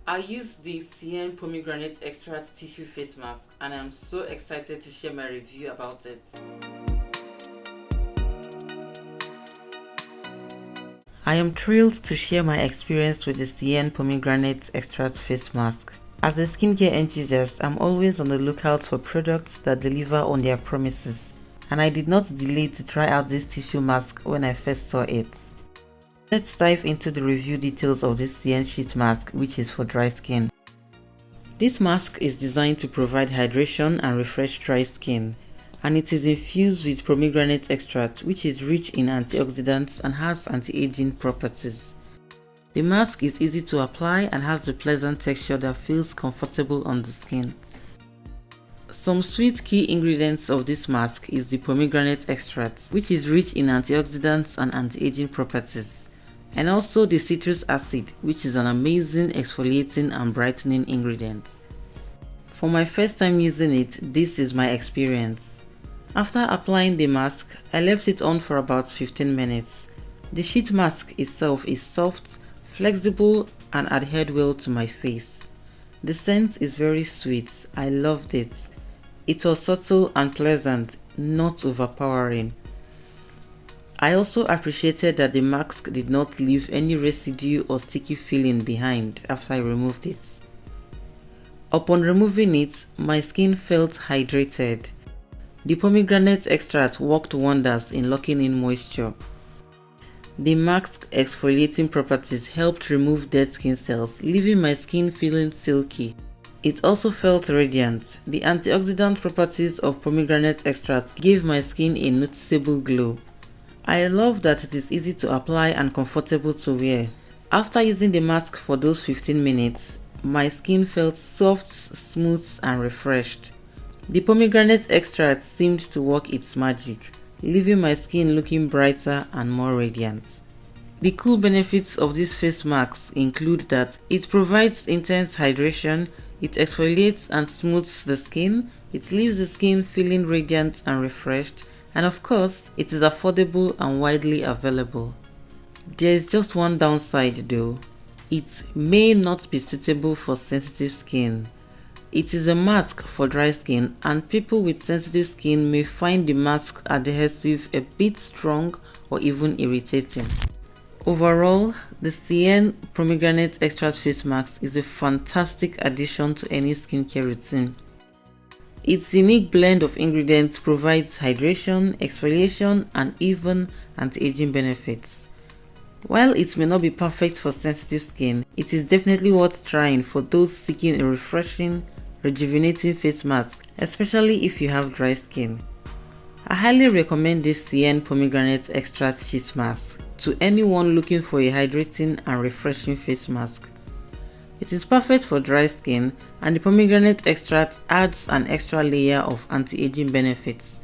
I use the Cien Pomegranate Extract Tissue Face Mask and I'm so excited to share my review about it. I am thrilled to share my experience with the Cien Pomegranate Extract Face Mask. As a skincare enthusiast, I'm always on the lookout for products that deliver on their promises, and I did not delay to try out this tissue mask when I first saw it. Let's dive into the review details of this Cien Sheet Mask, which is for dry skin. This mask is designed to provide hydration and refresh dry skin, and it is infused with pomegranate extract, which is rich in antioxidants and has anti-aging properties. The mask is easy to apply and has a pleasant texture that feels comfortable on the skin. Some sweet key ingredients of this mask is the pomegranate extract, which is rich in antioxidants and anti-aging properties, and also the citrus acid, which is an amazing exfoliating and brightening ingredient. For my first time using it, this is my experience. After applying the mask, I left it on for about 15 minutes. The sheet mask itself is soft, flexible and adhered well to my face. The scent is very sweet. I loved it. It was subtle and pleasant, not overpowering. I also appreciated that the mask did not leave any residue or sticky feeling behind after I removed it. Upon removing it, my skin felt hydrated. The pomegranate extract worked wonders in locking in moisture. The mask's exfoliating properties helped remove dead skin cells, leaving my skin feeling silky. It also felt radiant. The antioxidant properties of pomegranate extract gave my skin a noticeable glow. I love that it is easy to apply and comfortable to wear. After using the mask for those 15 minutes, my skin felt soft, smooth and refreshed. The pomegranate extract seemed to work its magic, leaving my skin looking brighter and more radiant. The cool benefits of this face mask include that it provides intense hydration, it exfoliates and smooths the skin, it leaves the skin feeling radiant and refreshed, and of course, it is affordable and widely available. There is just one downside though. It may not be suitable for sensitive skin. It is a mask for dry skin and people with sensitive skin may find the mask adhesive a bit strong or even irritating. Overall, the Cien Pomegranate Extract Face Mask is a fantastic addition to any skincare routine. Its unique blend of ingredients provides hydration, exfoliation and even anti-aging benefits. While it may not be perfect for sensitive skin, it is definitely worth trying for those seeking a refreshing, rejuvenating face mask, especially if you have dry skin. I highly recommend this Cien Pomegranate Extract Sheet Mask to anyone looking for a hydrating and refreshing face mask. It is perfect for dry skin and the pomegranate extract adds an extra layer of anti-aging benefits.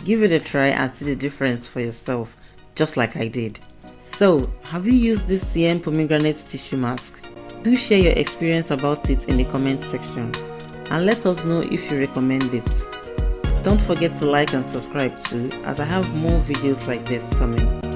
Give it a try and see the difference for yourself, just like I did. So, have you used this Cien Pomegranate Tissue Mask? Do share your experience about it in the comment section and let us know if you recommend it. Don't forget to like and subscribe too, as I have more videos like this coming.